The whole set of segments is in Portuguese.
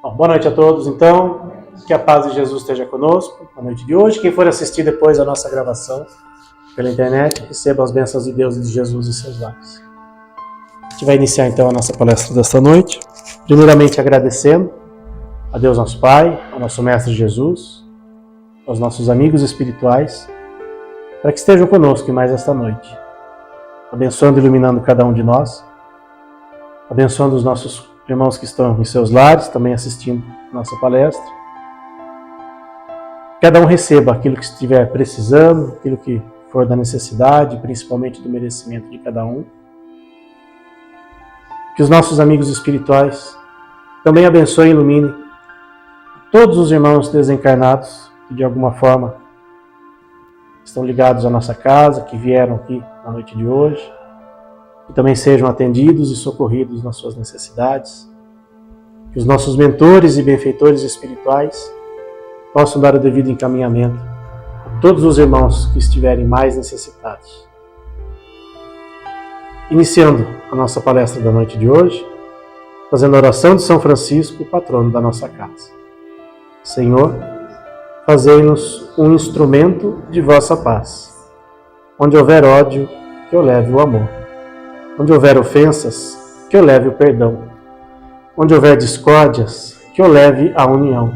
Bom, boa noite a todos, então. Que a paz de Jesus esteja conosco na noite de hoje. Quem for assistir depois a nossa gravação pela internet, receba as bênçãos de Deus e de Jesus em seus lares. A gente vai iniciar então a nossa palestra desta noite. Primeiramente agradecendo a Deus nosso Pai, ao nosso Mestre Jesus, aos nossos amigos espirituais, para que estejam conosco mais esta noite, abençoando e iluminando cada um de nós, abençoando os nossos irmãos que estão em seus lares, também assistindo a nossa palestra. Cada um receba aquilo que estiver precisando, aquilo que for da necessidade, principalmente do merecimento de cada um. Que os nossos amigos espirituais também abençoem e iluminem todos os irmãos desencarnados que de alguma forma estão ligados à nossa casa, que vieram aqui na noite de hoje, que também sejam atendidos e socorridos nas suas necessidades, que os nossos mentores e benfeitores espirituais possam dar o devido encaminhamento a todos os irmãos que estiverem mais necessitados. Iniciando a nossa palestra da noite de hoje, fazendo a oração de São Francisco, patrono da nossa casa. Senhor, fazei-nos um instrumento de vossa paz. Onde houver ódio, que eu leve o amor. Onde houver ofensas, que eu leve o perdão. Onde houver discórdias, que eu leve a união.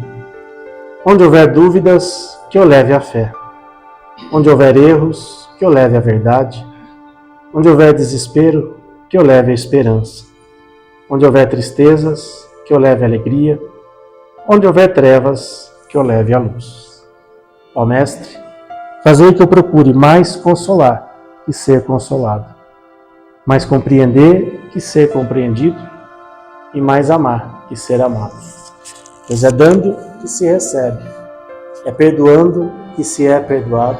Onde houver dúvidas, que eu leve a fé. Onde houver erros, que eu leve a verdade. Onde houver desespero, que eu leve a esperança. Onde houver tristezas, que eu leve a alegria. Onde houver trevas, que eu leve a luz. Ó Mestre, fazei que eu procure mais consolar que ser consolado, mais compreender que ser compreendido e mais amar que ser amado. Pois é dando que se recebe, é perdoando que se é perdoado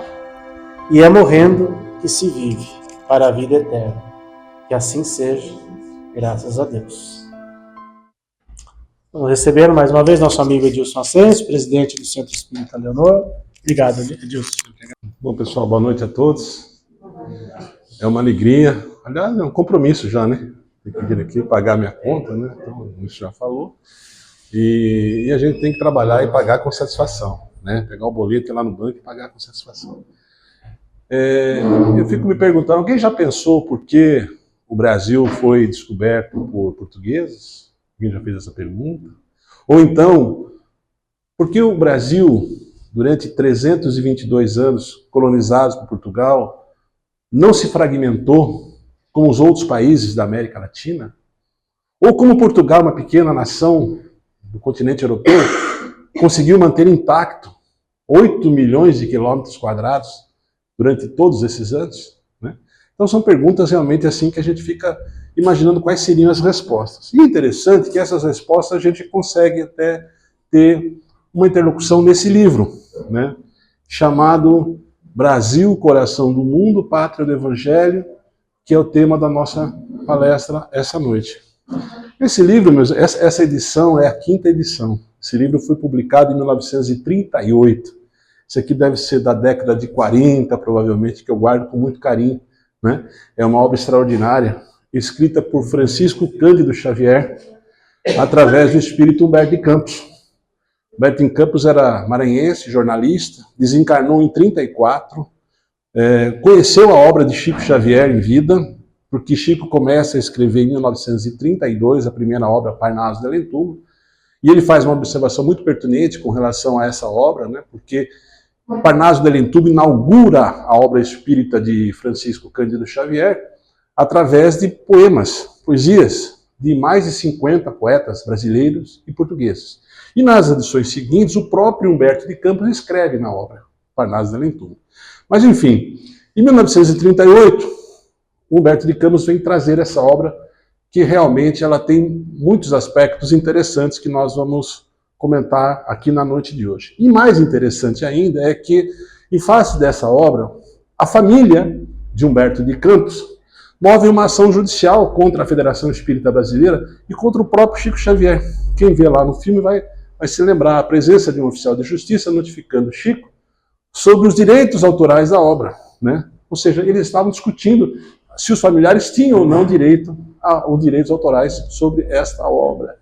e é morrendo que se vive para a vida eterna. Que assim seja, graças a Deus. Vamos receber mais uma vez nosso amigo Edilson Ascencio, presidente do Centro Espírita Leonor. Obrigado, Edilson. Bom, pessoal, boa noite a todos. É uma alegria, aliás, é um compromisso já, né? Tem que vir aqui pagar minha conta, né? Então, isso já falou. E a gente tem que trabalhar e pagar com satisfação, né? Pegar o boleto, ir lá no banco e pagar com satisfação. Eu fico me perguntando, alguém já pensou por que o Brasil foi descoberto por portugueses? Alguém já fez essa pergunta? Ou então, por que o Brasil, durante 322 anos colonizados por Portugal, não se fragmentou como os outros países da América Latina? Ou como Portugal, uma pequena nação do continente europeu, conseguiu manter intacto 8 milhões de quilômetros quadrados durante todos esses anos? Né? Então são perguntas realmente assim que a gente fica imaginando quais seriam as respostas. E é interessante que essas respostas a gente consegue até ter uma interlocução nesse livro, né? Chamado Brasil, Coração do Mundo, Pátria do Evangelho, que é o tema da nossa palestra essa noite. Esse livro, essa edição é a 5ª edição. Esse livro foi publicado em 1938. Isso aqui deve ser da década de 40, provavelmente, que eu guardo com muito carinho, né? É uma obra extraordinária, escrita por Francisco Cândido Xavier, através do espírito Humberto de Campos. Humberto de Campos era maranhense, jornalista, desencarnou em 1934, conheceu a obra de Chico Xavier em vida, porque Chico começa a escrever em 1932 a primeira obra, Parnaso de Além Túmulo, e ele faz uma observação muito pertinente com relação a essa obra, né, porque Parnaso de Além Túmulo inaugura a obra espírita de Francisco Cândido Xavier através de poemas, poesias de mais de 50 poetas brasileiros e portugueses. E nas edições seguintes, o próprio Humberto de Campos escreve na obra Parnaso de Além Túmulo. Mas enfim, em 1938, Humberto de Campos vem trazer essa obra que realmente ela tem muitos aspectos interessantes que nós vamos comentar aqui na noite de hoje. E mais interessante ainda é que, em face dessa obra, a família de Humberto de Campos move uma ação judicial contra a Federação Espírita Brasileira e contra o próprio Chico Xavier. Quem vê lá no filme vai se lembrar a presença de um oficial de justiça notificando Chico sobre os direitos autorais da obra, né? Ou seja, eles estavam discutindo se os familiares tinham ou não direitos autorais sobre esta obra.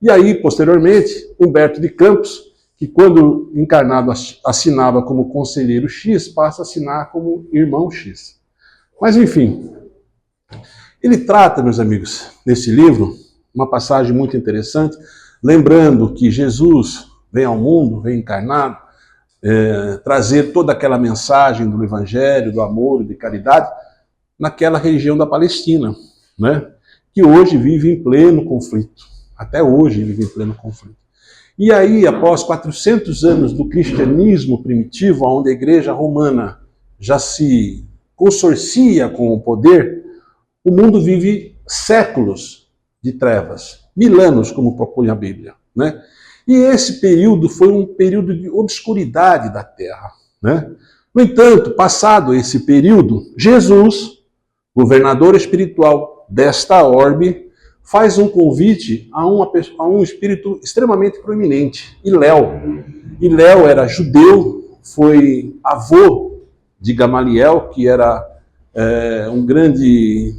E aí, posteriormente, Humberto de Campos, que quando encarnado assinava como conselheiro X, passa a assinar como irmão X. Mas enfim, ele trata, meus amigos, nesse livro, uma passagem muito interessante, lembrando que Jesus vem ao mundo, vem encarnado, trazer toda aquela mensagem do Evangelho, do amor e de caridade, naquela região da Palestina, né? Que hoje vive em pleno conflito. Até hoje vive em pleno conflito. E aí, após 400 anos do cristianismo primitivo, onde a igreja romana já se consorcia com o poder, o mundo vive séculos de trevas, 1000 anos, como propõe a Bíblia, né? E esse período foi um período de obscuridade da terra, né? No entanto, passado esse período, Jesus, governador espiritual desta orbe, faz um convite a um espírito extremamente proeminente, Hilel. Hilel era judeu, foi avô de Gamaliel, que era um grande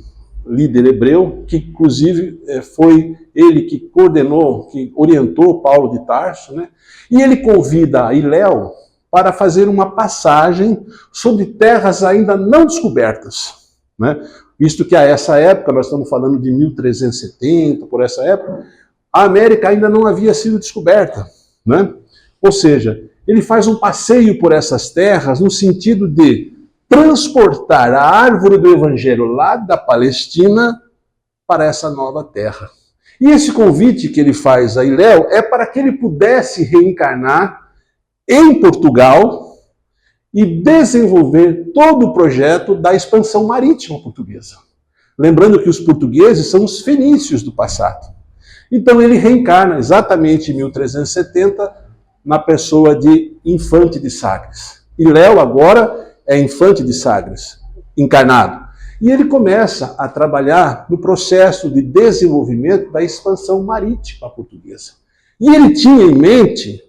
líder hebreu, que inclusive foi ele que coordenou, que orientou Paulo de Tarso, né? E ele convida Hilel para fazer uma passagem sobre terras ainda não descobertas, né? Visto que a essa época, nós estamos falando de 1370, por essa época, a América ainda não havia sido descoberta, né? Ou seja, ele faz um passeio por essas terras no sentido de transportar a árvore do Evangelho lá da Palestina para essa nova terra. E esse convite que ele faz a Hilel é para que ele pudesse reencarnar em Portugal e desenvolver todo o projeto da expansão marítima portuguesa. Lembrando que os portugueses são os fenícios do passado. Então ele reencarna exatamente em 1370 na pessoa de Infante de Sagres. Hilel agora é Infante de Sagres, encarnado. E ele começa a trabalhar no processo de desenvolvimento da expansão marítima portuguesa. E ele tinha em mente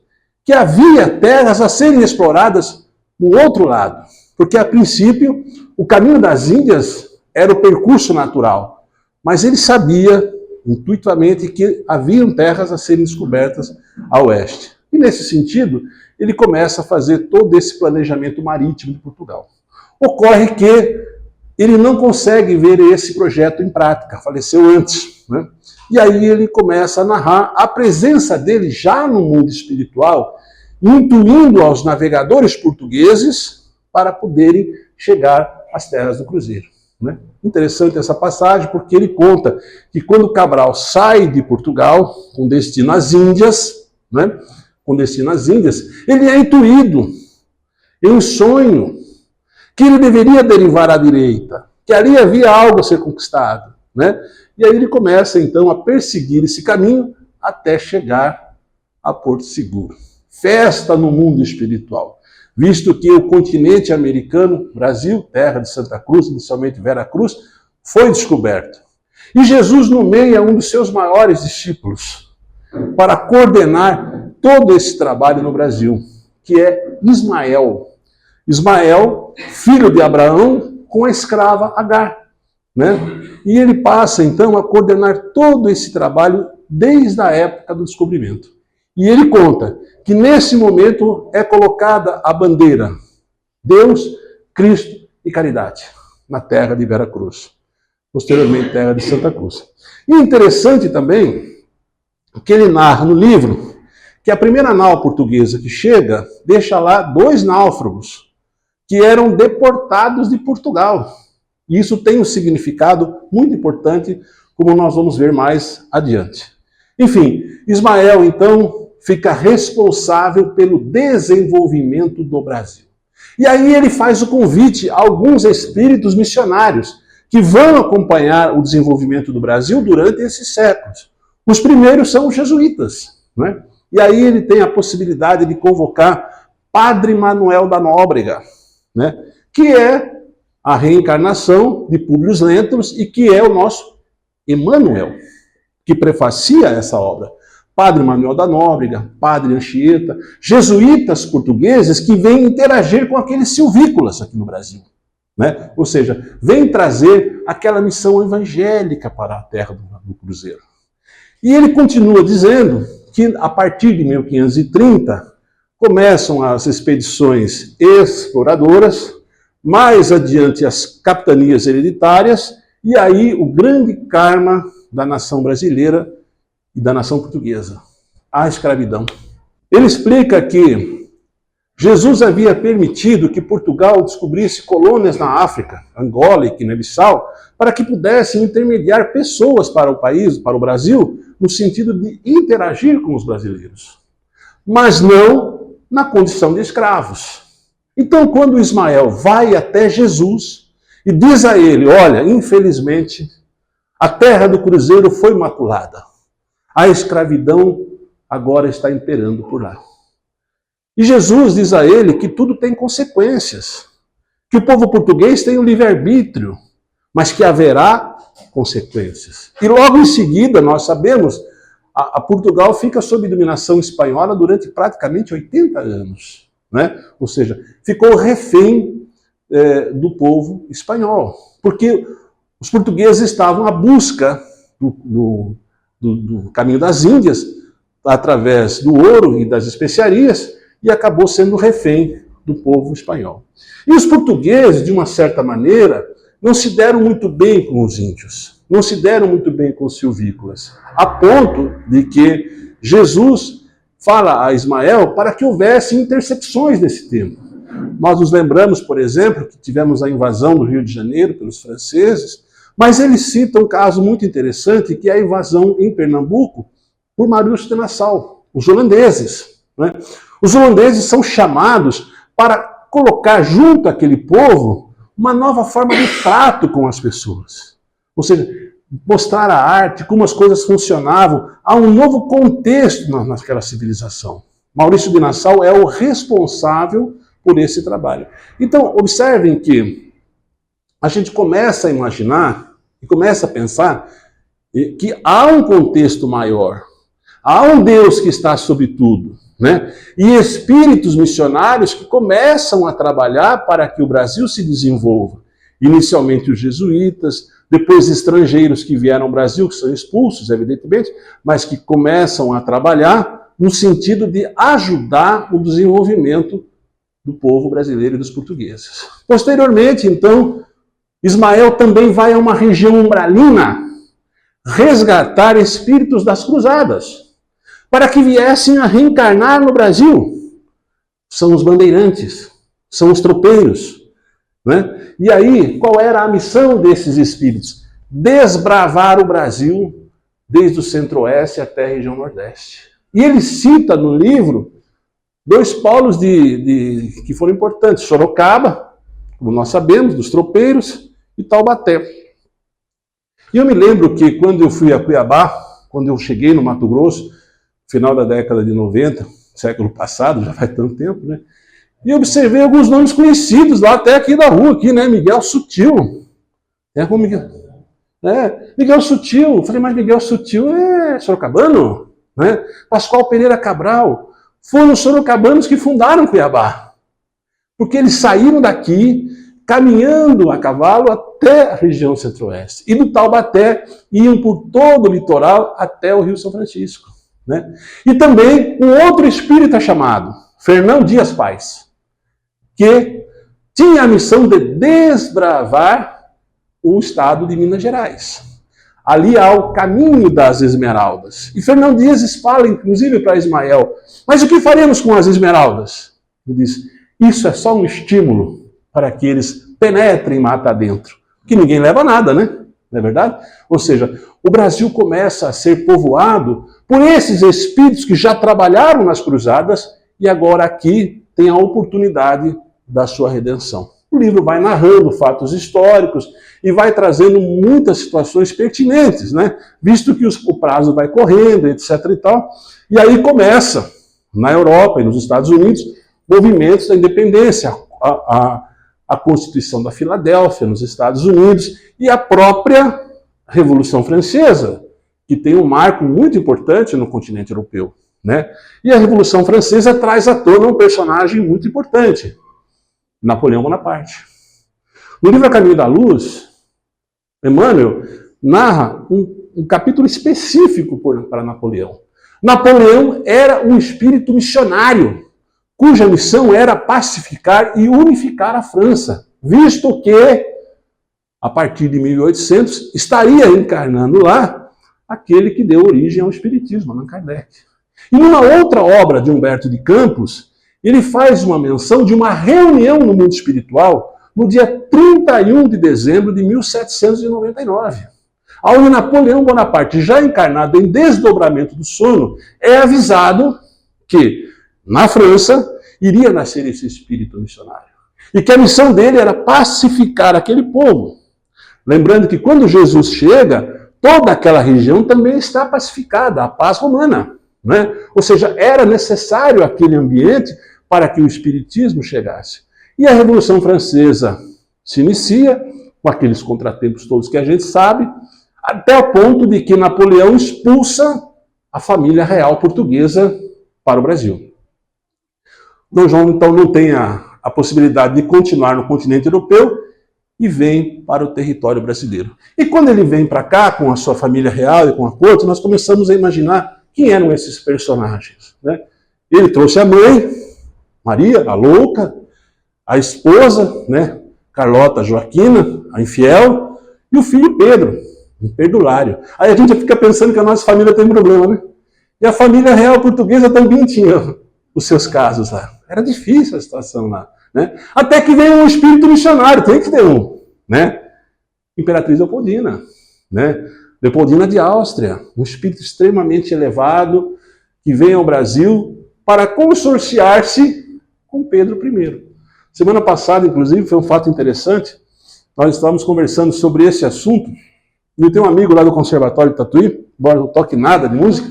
que havia terras a serem exploradas no outro lado, porque a princípio o caminho das Índias era o percurso natural, mas ele sabia intuitivamente que haviam terras a serem descobertas a oeste. E nesse sentido, ele começa a fazer todo esse planejamento marítimo de Portugal. Ocorre que ele não consegue ver esse projeto em prática, faleceu antes, né? E aí ele começa a narrar a presença dele já no mundo espiritual, intuindo aos navegadores portugueses para poderem chegar às terras do Cruzeiro, né? Interessante essa passagem, porque ele conta que quando Cabral sai de Portugal, com destino às Índias, né? Com destino às Índias, ele é intuído em um sonho que ele deveria derivar à direita, que ali havia algo a ser conquistado, né? E aí ele começa então a perseguir esse caminho até chegar a Porto Seguro. Festa no mundo espiritual, visto que o continente americano, Brasil, terra de Santa Cruz, inicialmente Vera Cruz, foi descoberto. E Jesus nomeia um dos seus maiores discípulos para coordenar todo esse trabalho no Brasil, que é Ismael. Ismael, filho de Abraão, com a escrava Agar, né? E ele passa então a coordenar todo esse trabalho desde a época do descobrimento. E ele conta que nesse momento é colocada a bandeira Deus, Cristo e caridade na terra de Vera Cruz, posteriormente terra de Santa Cruz. E interessante também que ele narra no livro que a primeira nau portuguesa que chega deixa lá 2 náufragos que eram deportados de Portugal. E isso tem um significado muito importante, como nós vamos ver mais adiante. Enfim, Ismael então fica responsável pelo desenvolvimento do Brasil. E aí ele faz o convite a alguns espíritos missionários que vão acompanhar o desenvolvimento do Brasil durante esses séculos. Os primeiros são os jesuítas, né? E aí ele tem a possibilidade de convocar Padre Manuel da Nóbrega, né? Que é a reencarnação de Públio Lentulus e que é o nosso Emmanuel, que prefacia essa obra. Padre Manuel da Nóbrega, Padre Anchieta, jesuítas portugueses que vêm interagir com aqueles silvícolas aqui no Brasil, né? Ou seja, vêm trazer aquela missão evangélica para a terra do Cruzeiro. E ele continua dizendo que a partir de 1530 começam as expedições exploradoras, mais adiante as capitanias hereditárias, e aí o grande karma da nação brasileira e da nação portuguesa, a escravidão. Ele explica que Jesus havia permitido que Portugal descobrisse colônias na África, Angola e Guiné-Bissau, para que pudessem intermediar pessoas para o país, para o Brasil, no sentido de interagir com os brasileiros, mas não na condição de escravos. Então, quando Ismael vai até Jesus e diz a ele, olha, infelizmente, a terra do cruzeiro foi maculada, a escravidão agora está imperando por lá. E Jesus diz a ele que tudo tem consequências, que o povo português tem o livre-arbítrio, mas que haverá consequências. E logo em seguida, nós sabemos, a Portugal fica sob dominação espanhola durante praticamente 80 anos. Né? Ou seja, ficou refém do povo espanhol, porque os portugueses estavam à busca do caminho das Índias, através do ouro e das especiarias, e acabou sendo refém do povo espanhol. E os portugueses, de uma certa maneira, não se deram muito bem com os índios, não se deram muito bem com os silvícolas, a ponto de que Jesus fala a Ismael para que houvesse intercepções nesse tempo. Nós nos lembramos, por exemplo, que tivemos a invasão do Rio de Janeiro pelos franceses, mas ele cita um caso muito interessante, que é a invasão em Pernambuco por Maurício de Nassau, os holandeses. Né? Os holandeses são chamados para colocar junto àquele povo uma nova forma de trato com as pessoas. Ou seja, mostrar a arte, como as coisas funcionavam, há um novo contexto naquela civilização. Maurício de Nassau é o responsável por esse trabalho. Então, observem que a gente começa a imaginar e começa a pensar que há um contexto maior. Há um Deus que está sobre tudo. Né? E espíritos missionários que começam a trabalhar para que o Brasil se desenvolva. Inicialmente os jesuítas, depois estrangeiros que vieram ao Brasil, que são expulsos, evidentemente, mas que começam a trabalhar no sentido de ajudar o desenvolvimento do povo brasileiro e dos portugueses. Posteriormente, então, Ismael também vai a uma região umbralina resgatar espíritos das cruzadas, para que viessem a reencarnar no Brasil. São os bandeirantes, são os tropeiros. Né? E aí, qual era a missão desses espíritos? Desbravar o Brasil desde o centro-oeste até a região nordeste. E ele cita no livro dois polos que foram importantes. Sorocaba, como nós sabemos, dos tropeiros, e Taubaté. E eu me lembro que quando eu fui a Cuiabá, quando eu cheguei no Mato Grosso, final da década de 90, século passado, já faz tanto tempo, né? E observei alguns nomes conhecidos lá, até aqui da rua, aqui, né? Miguel Sutil. Miguel Sutil. Eu falei, mas Miguel Sutil é sorocabano? Né? Pascoal Pereira Cabral. Foram os sorocabanos que fundaram Cuiabá. Porque eles saíram daqui, caminhando a cavalo até a região centro-oeste. E do Taubaté iam por todo o litoral até o Rio São Francisco. Né? E também um outro espírita chamado Fernão Dias Pais, que tinha a missão de desbravar o estado de Minas Gerais. Ali há o caminho das esmeraldas. E Fernão Dias fala, inclusive, para Ismael, mas o que faremos com as esmeraldas? Ele diz, isso é só um estímulo para que eles penetrem mata dentro, que ninguém leva nada, né? Não é verdade? Ou seja, o Brasil começa a ser povoado por esses espíritos que já trabalharam nas cruzadas e agora aqui tem a oportunidade da sua redenção. O livro vai narrando fatos históricos e vai trazendo muitas situações pertinentes, né? Visto que o prazo vai correndo, etc. e tal. E aí começa, na Europa e nos Estados Unidos, movimentos da independência, a Constituição da Filadélfia nos Estados Unidos e a própria Revolução Francesa, que tem um marco muito importante no continente europeu. Né? E a Revolução Francesa traz à tona um personagem muito importante, Napoleão Bonaparte. No livro A Caminho da Luz, Emmanuel narra um um capítulo específico para Napoleão. Napoleão era um espírito missionário, cuja missão era pacificar e unificar a França, visto que, a partir de 1800, estaria encarnando lá aquele que deu origem ao Espiritismo, Allan Kardec. E numa outra obra de Humberto de Campos, ele faz uma menção de uma reunião no mundo espiritual no dia 31 de dezembro de 1799, onde Napoleão Bonaparte, já encarnado em desdobramento do sono, é avisado que, na França, iria nascer esse espírito missionário. E que a missão dele era pacificar aquele povo. Lembrando que quando Jesus chega, toda aquela região também está pacificada, a paz romana, né? Ou seja, era necessário aquele ambiente para que o espiritismo chegasse. E a Revolução Francesa se inicia, com aqueles contratempos todos que a gente sabe, até o ponto de que Napoleão expulsa a família real portuguesa para o Brasil. Dom João, então, não tem a possibilidade de continuar no continente europeu e vem para o território brasileiro. E quando ele vem para cá, com a sua família real e com a corte, nós começamos a imaginar quem eram esses personagens, né? Ele trouxe a mãe, Maria, a louca, a esposa, né, Carlota Joaquina, a infiel, e o filho Pedro, um perdulário. Aí a gente fica pensando que a nossa família tem problema, né? E a família real portuguesa também tinha os seus casos lá. Era difícil a situação lá, né? Até que veio um espírito missionário, tem que ter um, né? Imperatriz Leopoldina, né? Leopoldina de Áustria, um espírito extremamente elevado que vem ao Brasil para consorciar-se com Pedro I. Semana passada, inclusive, foi um fato interessante. Nós estávamos conversando sobre esse assunto. E eu tenho um amigo lá do Conservatório de Tatuí, embora não toque nada de música,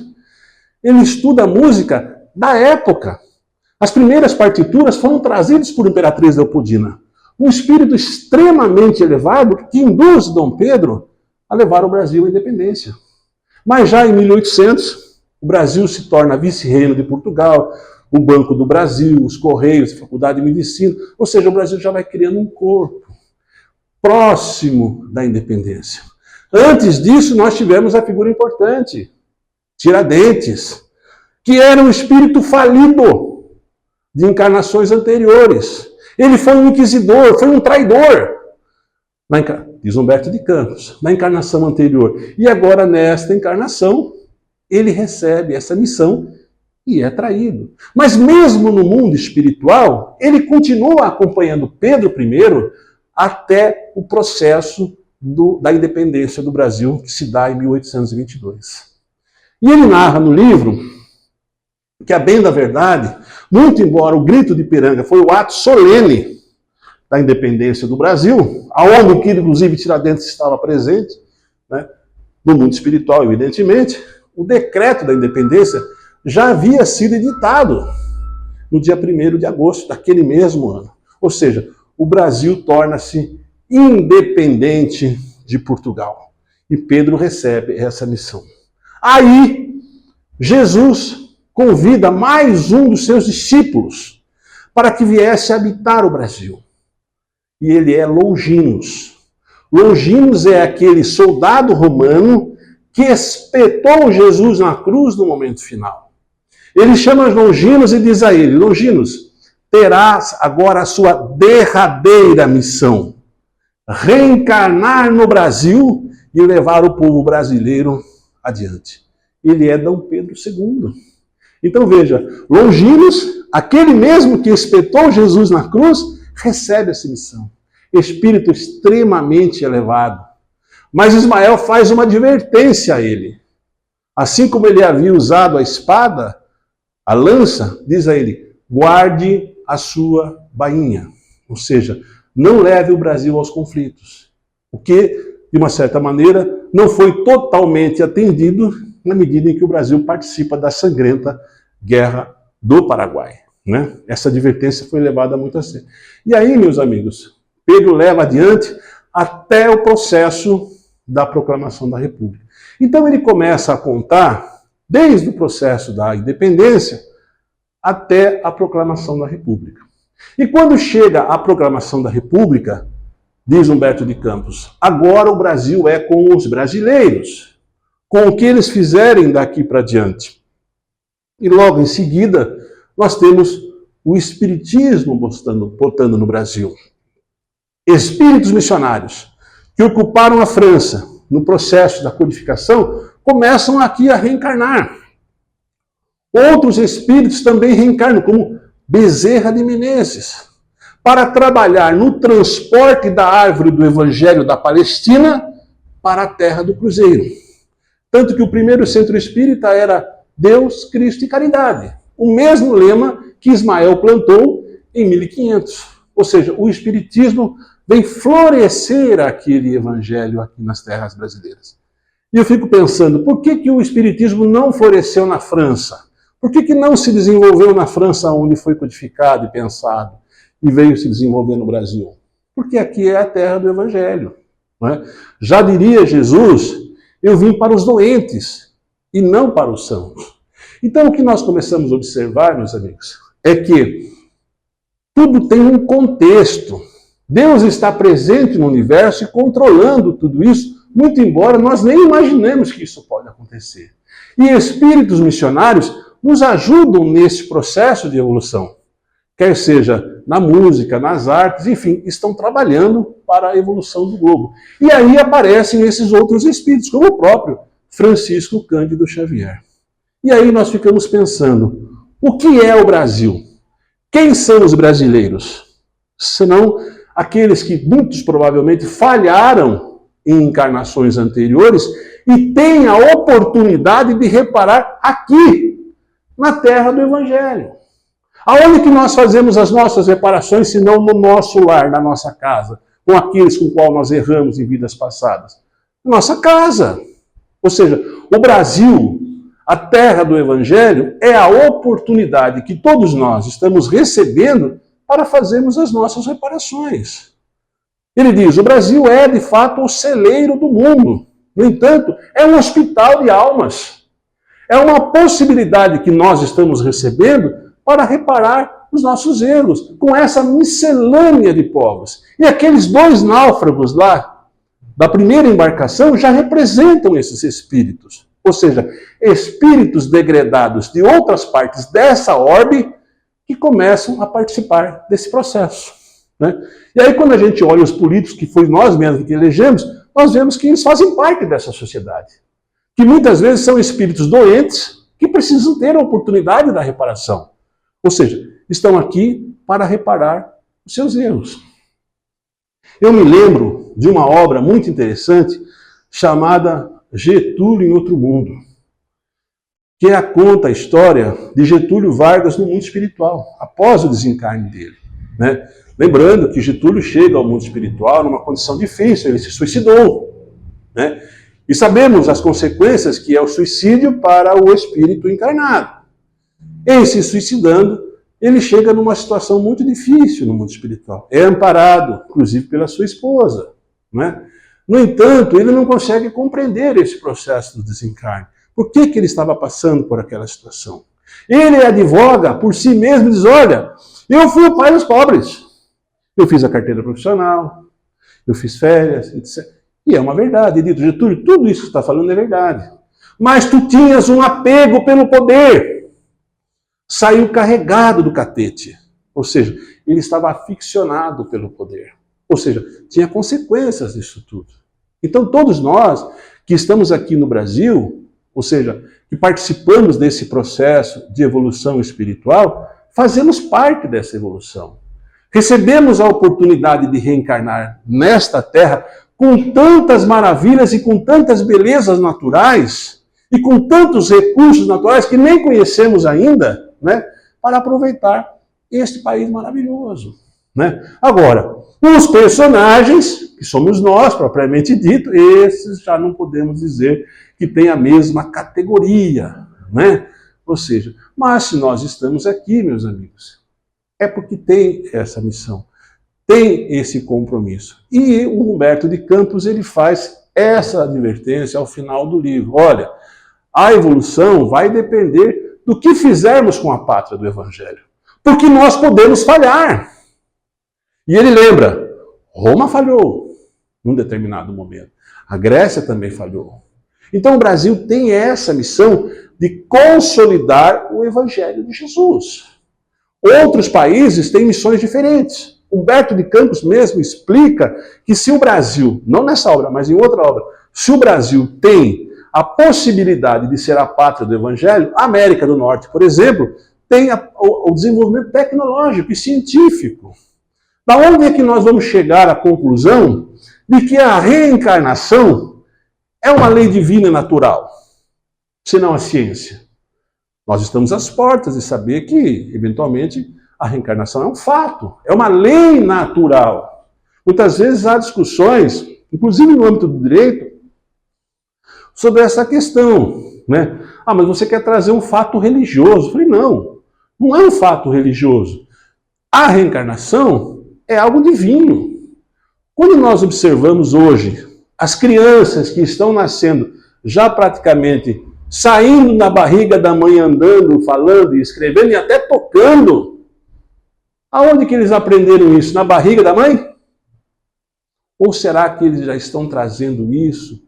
ele estuda a música da época. As primeiras partituras foram trazidas por Imperatriz Leopoldina. Um espírito extremamente elevado que induz Dom Pedro a levar o Brasil à independência. Mas já em 1800, o Brasil se torna vice-reino de Portugal, o Banco do Brasil, os Correios, a Faculdade de Medicina, ou seja, o Brasil já vai criando um corpo próximo da independência. Antes disso, nós tivemos a figura importante, Tiradentes, que era um espírito falido de encarnações anteriores. Ele foi um inquisidor, foi um traidor, diz Humberto de Campos, na encarnação anterior. E agora, nesta encarnação, ele recebe essa missão e é traído. Mas mesmo no mundo espiritual, ele continua acompanhando Pedro I até o processo da independência do Brasil, que se dá em 1822. E ele narra no livro que, a bem da verdade, muito embora o Grito de Ipiranga foi o ato solene da independência do Brasil, aonde que inclusive Tiradentes estava presente, né, no mundo espiritual, evidentemente, o decreto da independência já havia sido editado no dia 1º de agosto daquele mesmo ano. Ou seja, o Brasil torna-se independente de Portugal. E Pedro recebe essa missão. Aí, Jesus convida mais um dos seus discípulos para que viesse habitar o Brasil. E ele é Longinos. Longinos é aquele soldado romano que espetou Jesus na cruz no momento final. Ele chama Longinos e diz a ele: Longinos, terás agora a sua derradeira missão. Reencarnar no Brasil e levar o povo brasileiro adiante. Ele é Dom Pedro II. Então veja, Longinos, aquele mesmo que espetou Jesus na cruz, recebe essa missão. Espírito extremamente elevado. Mas Ismael faz uma advertência a ele. Assim como ele havia usado a espada, a lança, diz a ele: guarde a sua bainha. Ou seja, não leve o Brasil aos conflitos. O que, de uma certa maneira, não foi totalmente atendido na medida em que o Brasil participa da sangrenta Guerra do Paraguai, né? Essa advertência foi levada muito a sério. E aí, meus amigos, Pedro leva adiante até o processo da proclamação da República. Então ele começa a contar desde o processo da independência até a proclamação da República. E quando chega a proclamação da República, diz Humberto de Campos, agora o Brasil é com os brasileiros. com o que eles fizerem daqui para diante. E logo em seguida, nós temos o espiritismo botando no Brasil. Espíritos missionários que ocuparam a França no processo da codificação começam aqui a reencarnar. Outros espíritos também reencarnam, como Bezerra de Menezes, para trabalhar no transporte da árvore do Evangelho da Palestina para a terra do Cruzeiro. Tanto que o primeiro centro espírita era Deus, Cristo e Caridade. O mesmo lema que Ismael plantou em 1500. Ou seja, o espiritismo vem florescer aquele evangelho aqui nas terras brasileiras. E eu fico pensando, por que o espiritismo não floresceu na França? Por que não se desenvolveu na França, onde foi codificado e pensado, e veio se desenvolver no Brasil? Porque aqui é a terra do evangelho. Não é? Já diria Jesus, eu vim para os doentes e não para os sãos. Então o que nós começamos a observar, meus amigos, é que tudo tem um contexto. Deus está presente no universo e controlando tudo isso, muito embora nós nem imaginemos que isso pode acontecer. E espíritos missionários nos ajudam nesse processo de evolução. Quer seja na música, nas artes, enfim, estão trabalhando para a evolução do globo. E aí aparecem esses outros espíritos, como o próprio Francisco Cândido Xavier. E aí nós ficamos pensando, o que é o Brasil? Quem são os brasileiros? Senão aqueles que muitos provavelmente falharam em encarnações anteriores e têm a oportunidade de reparar aqui, na terra do Evangelho. Aonde que nós fazemos as nossas reparações, se não no nosso lar, na nossa casa, com aqueles com os quais nós erramos em vidas passadas? Nossa casa. Ou seja, o Brasil, a terra do Evangelho, é a oportunidade que todos nós estamos recebendo para fazermos as nossas reparações. Ele diz, o Brasil é de fato o celeiro do mundo. No entanto, é um hospital de almas. É uma possibilidade que nós estamos recebendo para reparar os nossos erros, com essa miscelânea de povos. E aqueles 2 náufragos lá, da primeira embarcação, já representam esses espíritos. Ou seja, espíritos degradados de outras partes dessa orbe que começam a participar desse processo. Né? E aí quando a gente olha os políticos, que foi nós mesmos que elegemos, nós vemos que eles fazem parte dessa sociedade. Que muitas vezes são espíritos doentes que precisam ter a oportunidade da reparação. Ou seja, estão aqui para reparar os seus erros. Eu me lembro de uma obra muito interessante chamada Getúlio em Outro Mundo, que conta a história de Getúlio Vargas no mundo espiritual, após o desencarne dele. Né? Lembrando que Getúlio chega ao mundo espiritual numa condição difícil, ele se suicidou. Né? E sabemos as consequências que é o suicídio para o espírito encarnado. Em se suicidando, ele chega numa situação muito difícil no mundo espiritual. É amparado, inclusive, pela sua esposa. Né? No entanto, ele não consegue compreender esse processo do desencarne. Por que ele estava passando por aquela situação? Ele advoga por si mesmo e diz, olha, eu fui o pai dos pobres. Eu fiz a carteira profissional, eu fiz férias, etc. E é uma verdade. Dito Getúlio, tudo isso que você está falando é verdade. Mas tu tinhas um apego pelo poder. Saiu carregado do catete. Ou seja, ele estava aficionado pelo poder. Ou seja, tinha consequências disso tudo. Então todos nós que estamos aqui no Brasil, ou seja, que participamos desse processo de evolução espiritual, fazemos parte dessa evolução. Recebemos a oportunidade de reencarnar nesta terra com tantas maravilhas e com tantas belezas naturais e com tantos recursos naturais que nem conhecemos ainda, né, para aproveitar este país maravilhoso. Né? Agora, os personagens, que somos nós, propriamente dito, esses já não podemos dizer que têm a mesma categoria. Né? Ou seja, mas se nós estamos aqui, meus amigos, é porque tem essa missão, tem esse compromisso. E o Humberto de Campos ele faz essa advertência ao final do livro. Olha, a evolução vai depender do que fizermos com a pátria do Evangelho. Porque nós podemos falhar. E ele lembra, Roma falhou num determinado momento. A Grécia também falhou. Então o Brasil tem essa missão de consolidar o Evangelho de Jesus. Outros países têm missões diferentes. Humberto de Campos mesmo explica que se o Brasil, não nessa obra, mas em outra obra, se o Brasil tem a possibilidade de ser a pátria do Evangelho, a América do Norte, por exemplo, tem o desenvolvimento tecnológico e científico. Da onde é que nós vamos chegar à conclusão de que a reencarnação é uma lei divina natural, senão a ciência? Nós estamos às portas de saber que, eventualmente, a reencarnação é um fato, é uma lei natural. Muitas vezes há discussões, inclusive no âmbito do direito, sobre essa questão, né? Ah, mas você quer trazer um fato religioso. Eu falei, não é um fato religioso. A reencarnação é algo divino. Quando nós observamos hoje as crianças que estão nascendo já praticamente saindo da barriga da mãe, andando, falando e escrevendo e até tocando, aonde que eles aprenderam isso? Na barriga da mãe? Ou será que eles já estão trazendo isso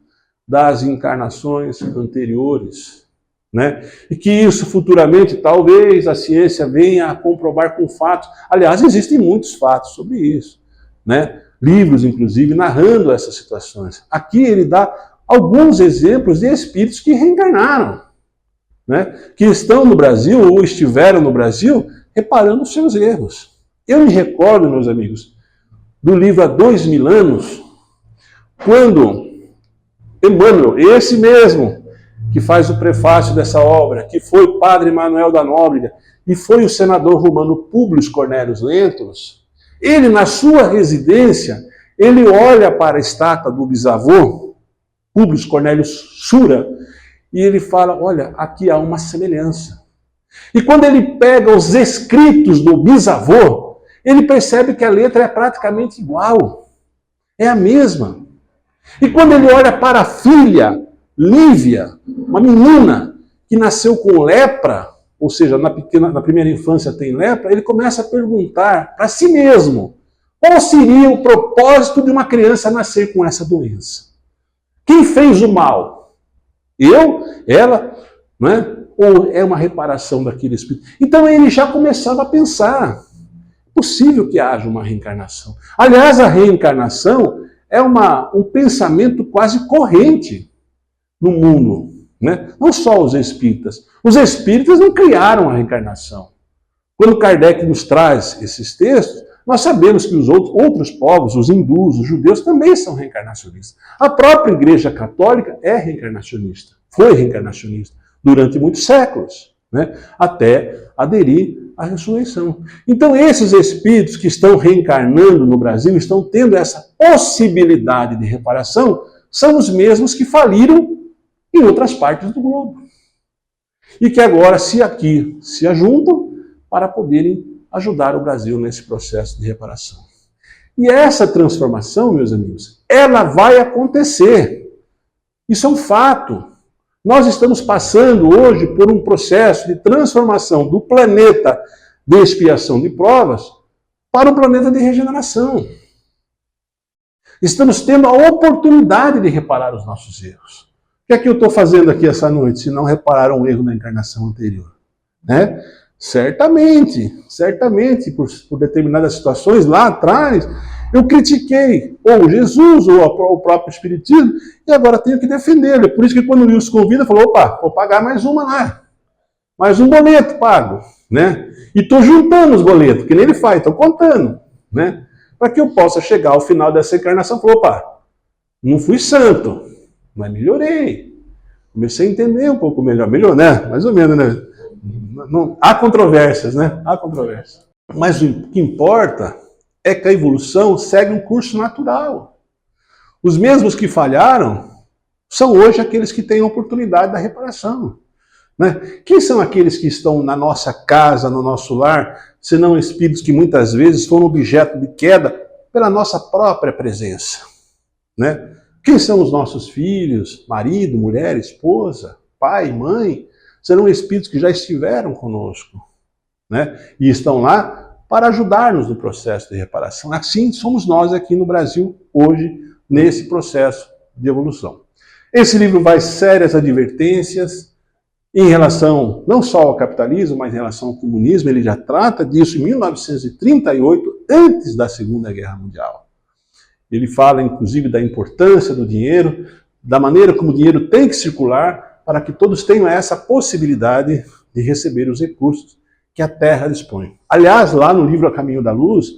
das encarnações anteriores, né? E que isso futuramente, talvez a ciência venha a comprovar com fatos. Aliás, existem muitos fatos sobre isso, né? Livros, inclusive, narrando essas situações. Aqui ele dá alguns exemplos de espíritos que reencarnaram, né? Que estão no Brasil ou estiveram no Brasil reparando os seus erros. Eu me recordo, meus amigos, do livro Há 2000 anos, quando Emmanuel, esse mesmo que faz o prefácio dessa obra, que foi o padre Manuel da Nóbrega e foi o senador romano Públio Cornélios Lentulus, ele, na sua residência, ele olha para a estátua do bisavô, Públio Cornélios Sura, e ele fala, olha, aqui há uma semelhança. E quando ele pega os escritos do bisavô, ele percebe que a letra é praticamente igual, é a mesma. E quando ele olha para a filha, Lívia, uma menina que nasceu com lepra, ou seja, na primeira infância tem lepra, ele começa a perguntar para si mesmo, qual seria o propósito de uma criança nascer com essa doença? Quem fez o mal? Eu? Ela? Não é? Ou é uma reparação daquele espírito? Então ele já começava a pensar, é possível que haja uma reencarnação. Aliás, a reencarnação é um pensamento quase corrente no mundo, né? Não só os espíritas. Os espíritas não criaram a reencarnação. Quando Kardec nos traz esses textos, nós sabemos que os outros povos, os hindus, os judeus, também são reencarnacionistas. A própria Igreja Católica é reencarnacionista, foi reencarnacionista durante muitos séculos, né? Até aderir à ressurreição. Então esses espíritos que estão reencarnando no Brasil, estão tendo essa possibilidade de reparação, são os mesmos que faliram em outras partes do globo. E que agora se ajuntam para poderem ajudar o Brasil nesse processo de reparação. E essa transformação, meus amigos, ela vai acontecer. Isso é um fato. Nós estamos passando hoje por um processo de transformação do planeta de expiação de provas para um planeta de regeneração. Estamos tendo a oportunidade de reparar os nossos erros. O que é que eu estou fazendo aqui essa noite, se não reparar um erro da encarnação anterior? Né? Certamente, por determinadas situações lá atrás, eu critiquei ou Jesus ou o próprio Espiritismo e agora tenho que defendê-lo. É por isso que quando o Wilson convida, falou, opa, vou pagar mais uma lá. Mais um boleto pago, né? E estou juntando os boletos, que nem ele faz, estou contando, né? Para que eu possa chegar ao final dessa encarnação e falar, opa, não fui santo, mas melhorei. Comecei a entender um pouco melhor. Melhor, né? Mais ou menos, né? Não, há controvérsias, né? Há controvérsias. Mas o que importa é que a evolução segue um curso natural. Os mesmos que falharam são hoje aqueles que têm a oportunidade da reparação. Né? Quem são aqueles que estão na nossa casa, no nosso lar, senão espíritos que muitas vezes foram objeto de queda pela nossa própria presença? Né? Quem são os nossos filhos, marido, mulher, esposa, pai, mãe? Serão espíritos que já estiveram conosco, né? E estão lá para ajudar-nos no processo de reparação. Assim somos nós aqui no Brasil hoje, nesse processo de evolução. Esse livro vai sérias advertências em relação não só ao capitalismo, mas em relação ao comunismo. Ele já trata disso em 1938, antes da Segunda Guerra Mundial. Ele fala, inclusive, da importância do dinheiro, da maneira como o dinheiro tem que circular para que todos tenham essa possibilidade de receber os recursos que a Terra dispõe. Aliás, lá no livro A Caminho da Luz,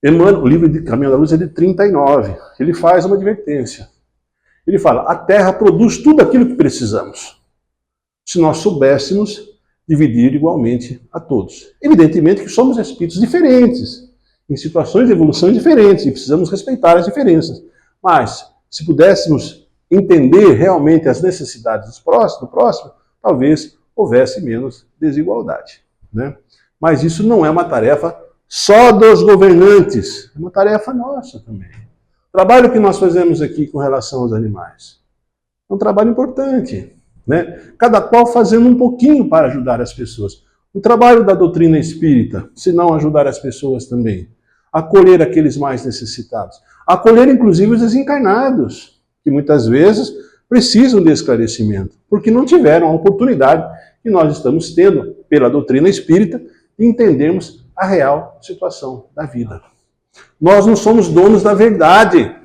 o livro de Caminho da Luz é de 39. Ele faz uma advertência. Ele fala, a Terra produz tudo aquilo que precisamos, se nós soubéssemos dividir igualmente a todos. Evidentemente que somos espíritos diferentes, em situações de evolução diferentes, e precisamos respeitar as diferenças. Mas, se pudéssemos entender realmente as necessidades do próximo, talvez houvesse menos desigualdade, né? Mas isso não é uma tarefa só dos governantes, é uma tarefa nossa também. O trabalho que nós fazemos aqui com relação aos animais é um trabalho importante, né? Cada qual fazendo um pouquinho para ajudar as pessoas. O trabalho da doutrina espírita, se não ajudar as pessoas também, acolher aqueles mais necessitados, acolher inclusive os desencarnados, que muitas vezes precisam de esclarecimento, porque não tiveram a oportunidade que nós estamos tendo, pela doutrina espírita, de entendermos a real situação da vida. Nós não somos donos da verdade,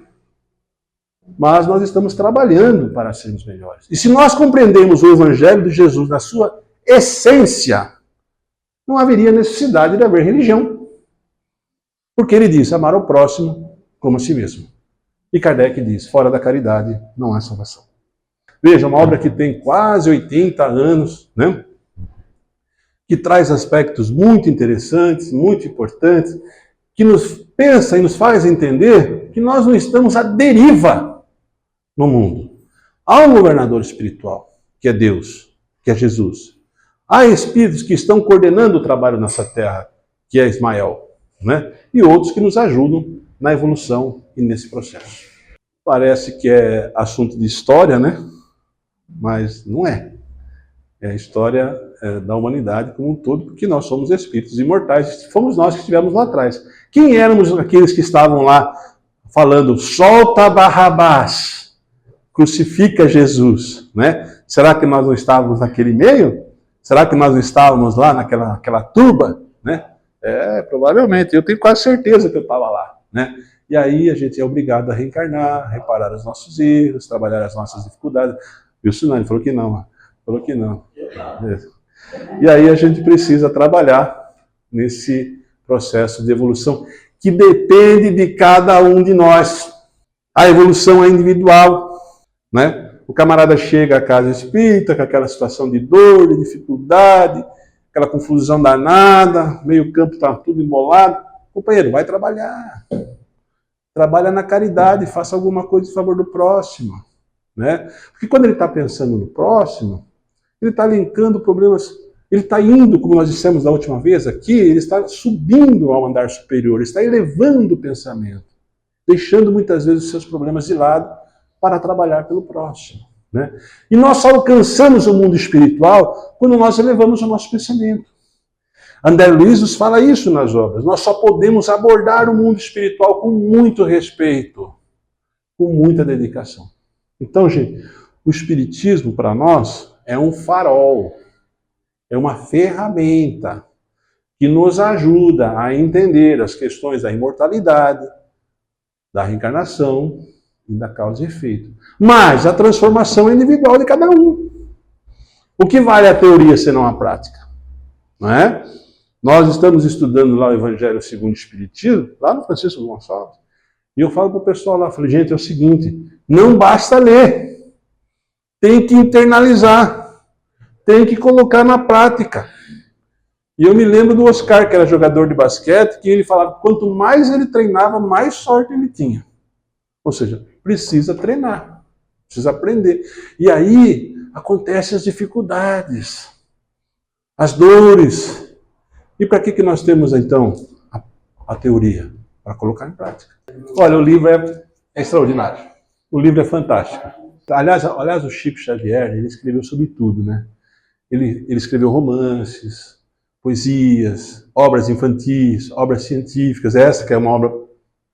mas nós estamos trabalhando para sermos melhores. E se nós compreendemos o Evangelho de Jesus na sua essência, não haveria necessidade de haver religião. Porque ele diz, amar ao próximo como a si mesmo. E Kardec diz, fora da caridade não há salvação. Veja, uma obra que tem quase 80 anos, né? Que traz aspectos muito interessantes, muito importantes, que nos pensa e nos faz entender que nós não estamos à deriva no mundo. Há um governador espiritual, que é Deus, que é Jesus. Há espíritos que estão coordenando o trabalho nessa terra, que é Ismael, né? E outros que nos ajudam na evolução e nesse processo. Parece que é assunto de história, né? Mas não é. É a história da humanidade como um todo, porque nós somos espíritos imortais. Fomos nós que estivemos lá atrás. Quem éramos aqueles que estavam lá falando, solta Barrabás, crucifica Jesus, né? Será que nós não estávamos naquele meio? Será que nós não estávamos lá naquela turba, né? Provavelmente. Eu tenho quase certeza que eu estava lá, né? E aí a gente é obrigado a reencarnar, reparar os nossos erros, trabalhar as nossas dificuldades. E o Sinani falou que não, falou que não. E aí a gente precisa trabalhar nesse processo de evolução que depende de cada um de nós. A evolução é individual, né? O camarada chega à casa espírita com aquela situação de dor, de dificuldade, aquela confusão danada, meio campo está tudo embolado. Companheiro, vai trabalhar. Trabalha na caridade, faça alguma coisa em favor do próximo, né? Porque quando ele está pensando no próximo, ele está linkando problemas, ele está indo, como nós dissemos da última vez aqui, ele está subindo ao andar superior, ele está elevando o pensamento, deixando muitas vezes os seus problemas de lado para trabalhar pelo próximo, né? E nós só alcançamos o mundo espiritual quando nós elevamos o nosso pensamento. André Luiz nos fala isso nas obras. Nós só podemos abordar o mundo espiritual com muito respeito, com muita dedicação. Então, gente, o Espiritismo para nós é um farol, é uma ferramenta que nos ajuda a entender as questões da imortalidade, da reencarnação e da causa e efeito. Mas a transformação é individual de cada um. O que vale a teoria senão a prática? Não é? Nós estamos estudando lá o Evangelho segundo o Espiritismo, lá no Francisco Gonçalves, e eu falo para o pessoal lá, falei, gente, é o seguinte, não basta ler, tem que internalizar, tem que colocar na prática. E eu me lembro do Oscar, que era jogador de basquete, que ele falava que quanto mais ele treinava, mais sorte ele tinha. Ou seja, precisa treinar, precisa aprender. E aí acontecem as dificuldades, as dores. E para que nós temos, então, a teoria? Para colocar em prática. Olha, o livro é extraordinário. O livro é fantástico. Aliás, o Chico Xavier, ele escreveu sobre tudo, né? Ele escreveu romances, poesias, obras infantis, obras científicas. Essa que é uma obra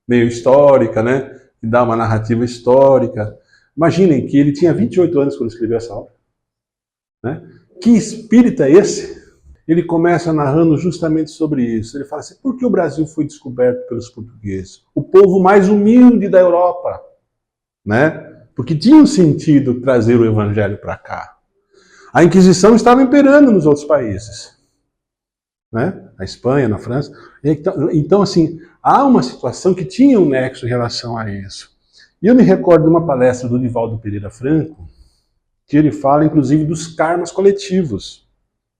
meio histórica, né? Que dá uma narrativa histórica. Imaginem que ele tinha 28 anos quando escreveu essa obra. Né? Que espírito é esse? Ele começa narrando justamente sobre isso. Ele fala assim, por que o Brasil foi descoberto pelos portugueses? O povo mais humilde da Europa. Né? Porque tinha um sentido trazer o evangelho para cá. A Inquisição estava imperando nos outros países. Né? Na Espanha, na França. Então, assim, há uma situação que tinha um nexo em relação a isso. E eu me recordo de uma palestra do Divaldo Pereira Franco, que ele fala, inclusive, dos karmas coletivos.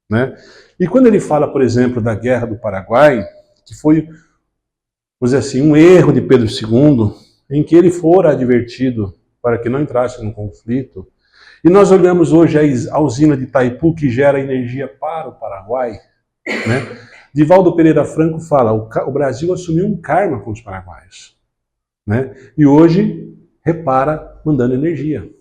Né? E quando ele fala, por exemplo, da Guerra do Paraguai, que foi, vamos dizer assim, um erro de Pedro II, em que ele fora advertido para que não entrasse no conflito, e nós olhamos hoje a usina de Itaipu, que gera energia para o Paraguai, né? Divaldo Pereira Franco fala, o Brasil assumiu um karma com os paraguaios. Né? E hoje, repara, mandando energia.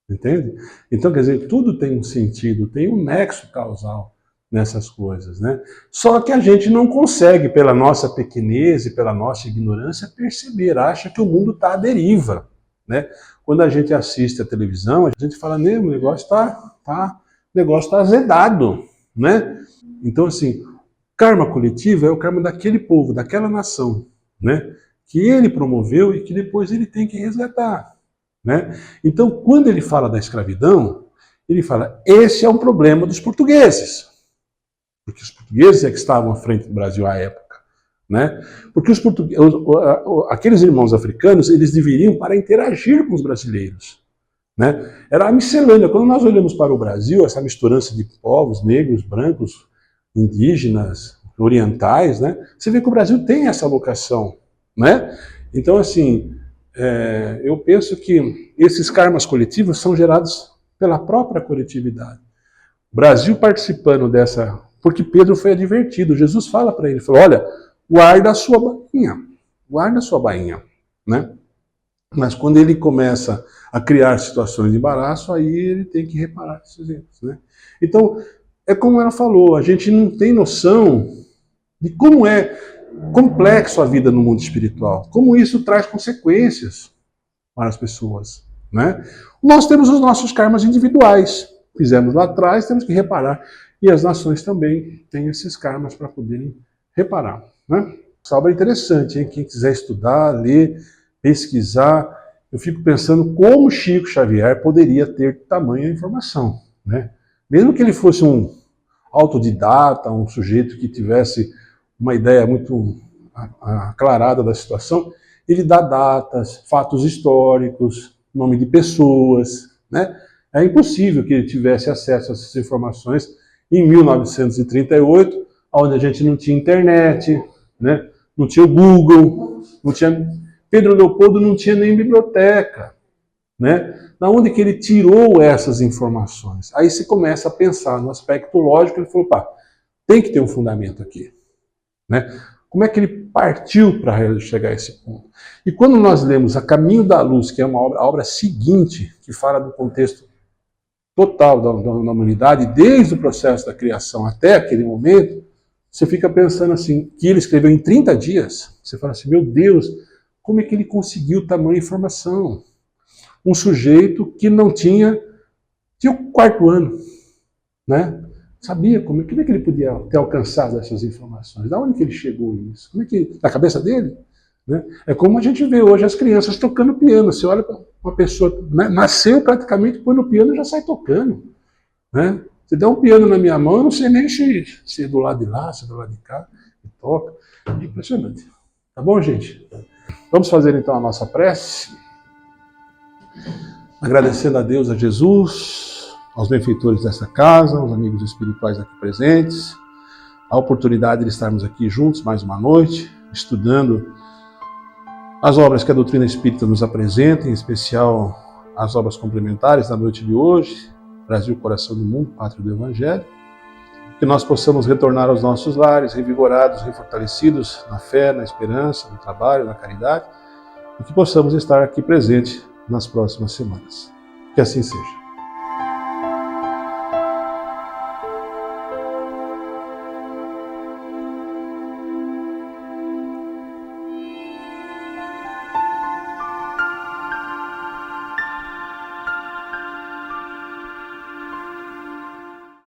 Entende? Então, quer dizer, tudo tem um sentido, tem um nexo causal nessas coisas, né? Só que a gente não consegue, pela nossa pequenez e pela nossa ignorância, perceber, acha que o mundo está à deriva, né? Quando a gente assiste a televisão, a gente fala, o negócio está azedado, né? Então, assim, karma coletivo é o karma daquele povo, daquela nação, né? Que ele promoveu e que depois ele tem que resgatar. Né? Então, quando ele fala da escravidão, ele fala, esse é um problema dos portugueses. Porque os portugueses é que estavam à frente do Brasil à época. Né? Porque aqueles irmãos africanos, eles deveriam para interagir com os brasileiros. Né? Era a miscelânea. Quando nós olhamos para o Brasil, essa misturança de povos, negros, brancos, indígenas, orientais, né? Você vê que o Brasil tem essa vocação. Né? Então, assim, eu penso que esses karmas coletivos são gerados pela própria coletividade. O Brasil participando dessa... Porque Pedro foi advertido. Jesus fala para ele, falou, olha, guarda a sua bainha. Né? Mas quando ele começa a criar situações de embaraço, aí ele tem que reparar esses erros. Né? Então, é como ela falou, a gente não tem noção de como é complexo a vida no mundo espiritual, como isso traz consequências para as pessoas. Né? Nós temos os nossos karmas individuais, fizemos lá atrás, temos que reparar, e as nações também têm esses karmas para poderem reparar. Né? Essa obra é interessante, hein? Quem quiser estudar, ler, pesquisar, eu fico pensando como Chico Xavier poderia ter tamanha informação. Né? Mesmo que ele fosse um autodidata, um sujeito que tivesse uma ideia muito aclarada da situação, ele dá datas, fatos históricos, nome de pessoas. Né? É impossível que ele tivesse acesso a essas informações em 1938, onde a gente não tinha internet, né? Não tinha o Google, não tinha... Pedro Leopoldo não tinha nem biblioteca. Né? Da onde que ele tirou essas informações? Aí se começa a pensar no aspecto lógico, ele falou, tem que ter um fundamento aqui. Né? Como é que ele partiu para chegar a esse ponto? E quando nós lemos A Caminho da Luz, que é a obra seguinte, que fala do contexto total da humanidade, desde o processo da criação até aquele momento, você fica pensando assim, que ele escreveu em 30 dias, você fala assim, meu Deus, como é que ele conseguiu tamanha informação? Um sujeito que não tinha o 4º ano, né? Sabia como é que ele podia ter alcançado essas informações? Da onde que ele chegou nisso? Como é que da cabeça dele? Né? É como a gente vê hoje as crianças tocando piano. Você olha para uma pessoa, né, nasceu praticamente, põe no piano e já sai tocando. Né? Você dá um piano na minha mão, eu não sei nem se é do lado de lá, se é do lado de cá, e toca. É impressionante. Tá bom, gente? Vamos fazer então a nossa prece. Agradecendo a Deus, a Jesus, aos benfeitores dessa casa, aos amigos espirituais aqui presentes, a oportunidade de estarmos aqui juntos mais uma noite, estudando as obras que a doutrina espírita nos apresenta, em especial as obras complementares da noite de hoje, Brasil, Coração do Mundo, Pátria do Evangelho, que nós possamos retornar aos nossos lares, revigorados, refortalecidos na fé, na esperança, no trabalho, na caridade, e que possamos estar aqui presentes nas próximas semanas. Que assim seja.